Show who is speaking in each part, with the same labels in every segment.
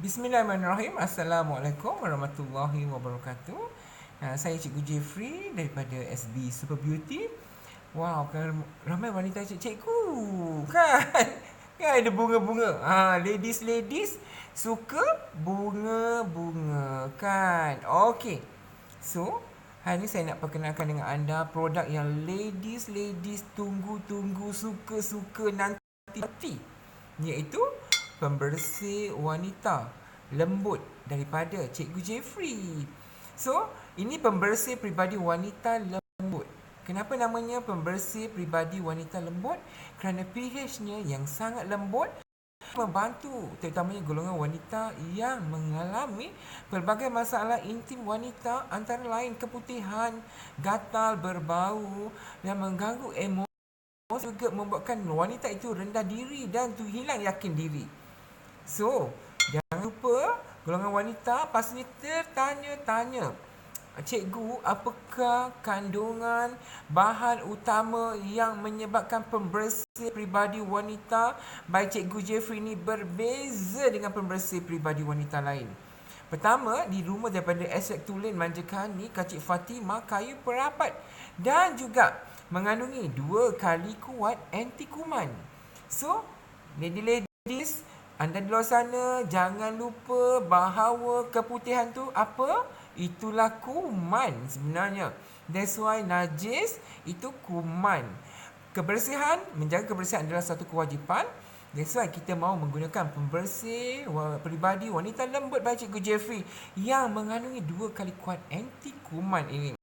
Speaker 1: Bismillahirrahmanirrahim. Assalamualaikum warahmatullahi wabarakatuh. Saya Cikgu Jeffrey daripada SB Super Beauty. Wow, kan ramai wanita cikgu kan? Kan ada bunga-bunga. Ladies suka bunga-bunga kan? Okey. So, hari ni saya nak perkenalkan dengan anda produk yang ladies tunggu-tunggu, suka-suka nanti, iaitu pembersih wanita lembut daripada Cikgu Jeffrey. So, ini pembersih peribadi wanita lembut. Kenapa namanya pembersih peribadi wanita lembut? Kerana pH-nya yang sangat lembut membantu terutamanya golongan wanita yang mengalami pelbagai masalah intim wanita, antara lain keputihan, gatal, berbau dan mengganggu emosi, juga membuatkan wanita itu rendah diri dan hilang yakin diri. So, jangan lupa golongan wanita pastinya tertanya-tanya, cikgu, apakah kandungan bahan utama yang menyebabkan pembersih peribadi wanita by Cikgu Jeffrey ini berbeza dengan pembersih peribadi wanita lain? Pertama, dirumah daripada ekstrak tulen manjakani, kacik Fatimah, kayu perapat dan juga mengandungi 2 kali kuat anti kuman. So, ladies, anda di luar sana jangan lupa bahawa keputihan tu apa? Itulah kuman sebenarnya. That's why najis itu kuman. Kebersihan, menjaga kebersihan adalah satu kewajipan. That's why kita mahu menggunakan pembersih peribadi wanita lembut by Cikgu Jeffrey yang mengandungi 2 kali kuat anti kuman ini.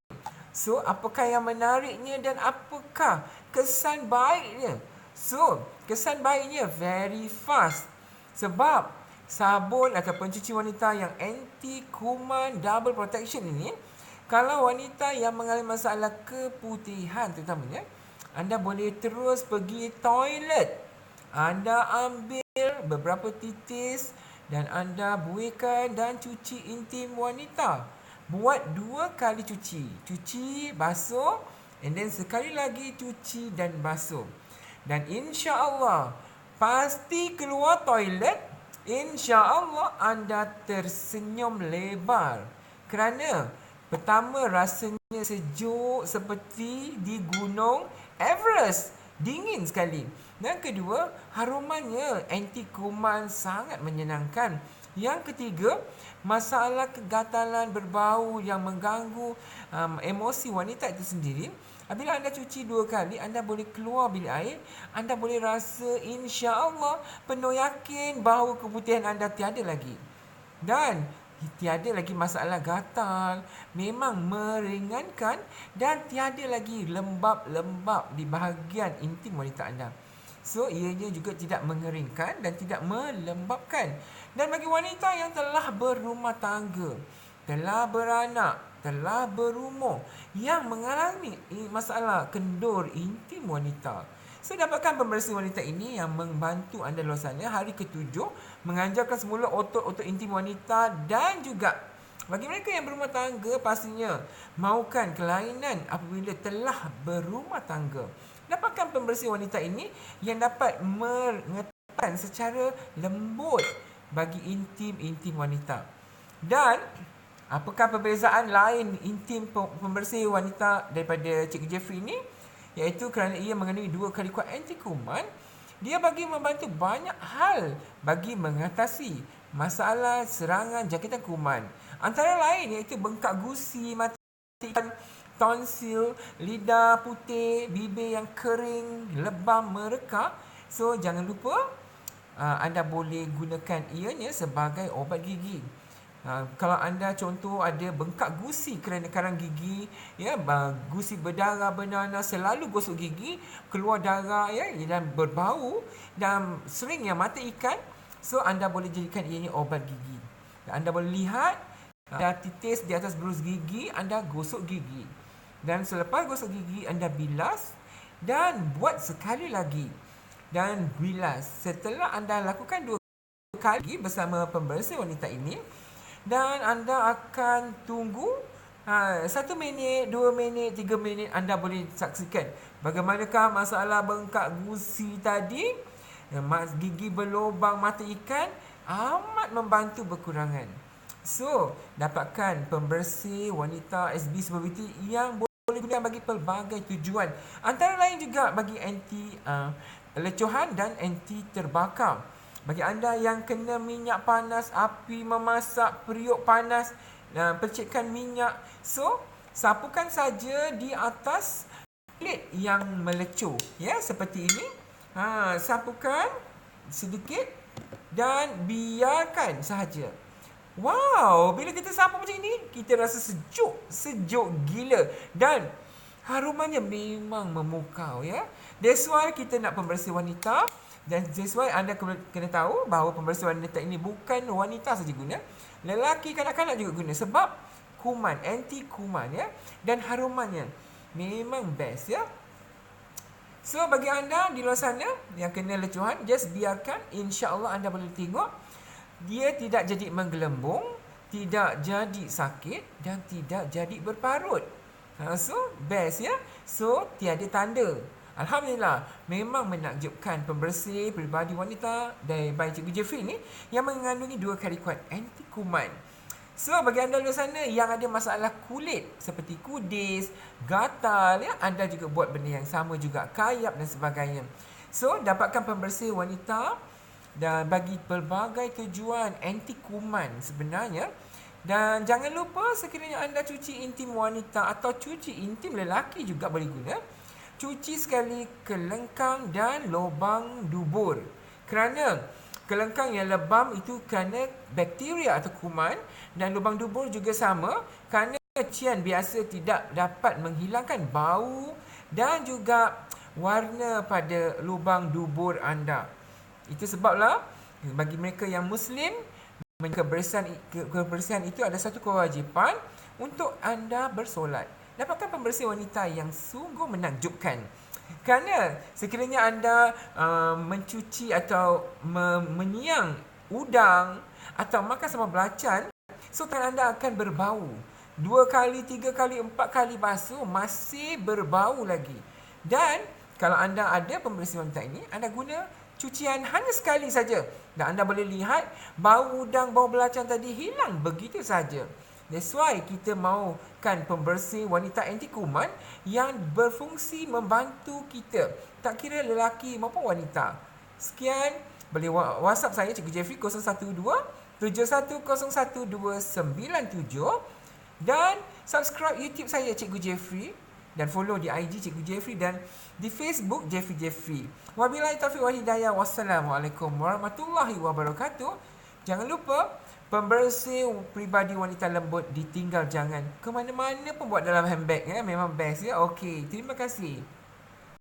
Speaker 1: So, apakah yang menariknya dan apakah kesan baiknya? So, kesan baiknya very fast. Sebab sabun atau pencuci wanita yang anti kuman double protection ini, kalau wanita yang mengalami masalah keputihan terutamanya, anda boleh terus pergi toilet. Anda ambil beberapa titis dan anda buihkan dan cuci intim wanita. Buat 2 kali cuci. Cuci, basuh, and then sekali lagi cuci dan basuh. Dan insya-Allah, pasti keluar toilet, insya-Allah anda tersenyum lebar. Kerana pertama, rasanya sejuk seperti di Gunung Everest. Dingin sekali. Dan kedua, harumannya anti kuman sangat menyenangkan. Yang ketiga, masalah kegatalan berbau yang mengganggu emosi wanita itu sendiri. Apabila anda cuci 2 kali, anda boleh keluar bilik air. Anda boleh rasa insya-Allah penuh yakin bahawa keputihan anda tiada lagi. Dan tiada lagi masalah gatal. Memang meringankan dan tiada lagi lembab-lembab di bahagian intim wanita anda. So, ianya juga tidak mengeringkan dan tidak melembabkan. Dan bagi wanita yang telah berumah tangga, telah beranak, telah berumur, yang mengalami masalah kendur intim wanita, so dapatkan pembersih wanita ini yang membantu anda luar sana hari ke-7, mengajarkan semula otot-otot intim wanita. Dan juga bagi mereka yang berumah tangga, pastinya mahukan kelainan apabila telah berumah tangga, dapatkan pembersih wanita ini yang dapat mengetahui secara lembut bagi intim wanita. Dan apakah perbezaan lain intim pembersih wanita daripada Cikgu Jeffrey ini? Iaitu kerana ia mengandungi 2 kali kuat anti kuman, dia bagi membantu banyak hal bagi mengatasi masalah serangan jangkitan kuman. Antara lain iaitu bengkak gusi, mata ikan, tonsil, lidah putih, bibir yang kering, lebam merekah. So, jangan lupa anda boleh gunakan ianya sebagai obat gigi. Kalau anda contoh ada bengkak gusi kerana karang gigi, ya, gusi berdarah bernanah, selalu gosok gigi, keluar darah, ya, dan berbau dan seringnya mata ikan, so anda boleh jadikan ianya obat gigi. Anda boleh lihat ada titis di atas berus gigi, anda gosok gigi. Dan selepas gosok gigi, anda bilas dan buat sekali lagi. Dan bilas. Setelah anda lakukan 2 kali bersama pembersih wanita ini, dan anda akan tunggu 1 minit, 2 minit, 3 minit, anda boleh saksikan bagaimanakah masalah bengkak gusi tadi, gigi berlubang mata ikan amat membantu berkurangan. So, dapatkan pembersih wanita SB Superbeauty yang boleh guna bagi pelbagai tujuan. Antara lain juga bagi anti lecuhan dan anti terbakar. Bagi anda yang kena minyak panas, api memasak, periuk panas, percikan minyak. So, sapukan saja di atas kulit yang melecur. Ya, seperti ini. Sapukan sedikit dan biarkan sahaja. Wow, bila kita sapu macam ini, kita rasa sejuk gila dan harumannya memang memukau ya. That's why kita nak pembersih wanita dan that's why anda kena tahu bahawa pembersih wanita ini bukan wanita saja guna, lelaki kanak-kanak juga guna sebab kuman, anti kuman ya, dan harumannya memang best ya. So bagi anda di luar sana yang kena lecuhan, just biarkan, insya-Allah anda boleh tengok dia tidak jadi menggelembung, tidak jadi sakit dan tidak jadi berparut. So best ya. So tiada tanda. Alhamdulillah, memang menakjubkan pembersih peribadi wanita dari Cikgu Jeffrey ni yang mengandungi 2 kali kuat anti kuman. So bagi anda luar sana yang ada masalah kulit seperti kudis, gatal ya, anda juga buat benda yang sama juga, kayap dan sebagainya. So dapatkan pembersih wanita dan bagi pelbagai tujuan anti kuman sebenarnya. Dan jangan lupa sekiranya anda cuci intim wanita atau cuci intim lelaki juga boleh guna, cuci sekali kelengkang dan lubang dubur. Kerana kelengkang yang lebam itu kerana bakteria atau kuman, dan lubang dubur juga sama kerana cucian biasa tidak dapat menghilangkan bau dan juga warna pada lubang dubur anda. Itu sebablah bagi mereka yang Muslim, kebersihan itu ada satu kewajipan untuk anda bersolat. Dapatkan pembersih wanita yang sungguh menakjubkan. Kerana sekiranya anda mencuci atau menyiang udang atau makan sama belacan, so tangan anda akan berbau. 2 kali, 3 kali, 4 kali basuh masih berbau lagi. Dan kalau anda ada pembersih wanita ini, anda guna cucian hanya sekali saja dan anda boleh lihat bau udang, bau belacan tadi hilang begitu saja. That's why kita mahukan pembersih wanita anti kuman yang berfungsi membantu kita, tak kira lelaki maupun wanita. Sekian, boleh WhatsApp saya Cikgu Jeffrey 012-7101297 dan subscribe YouTube saya Cikgu Jeffrey dan follow di IG Cikgu Jeffrey dan di Facebook Jeffrey. Wabillahi taufiq wal hidayah. Wassalamualaikum warahmatullahi wabarakatuh. Jangan lupa pembersih peribadi wanita lembut ditinggal jangan ke mana-mana pun buat dalam handbag ya, memang best ya. Okey, terima kasih.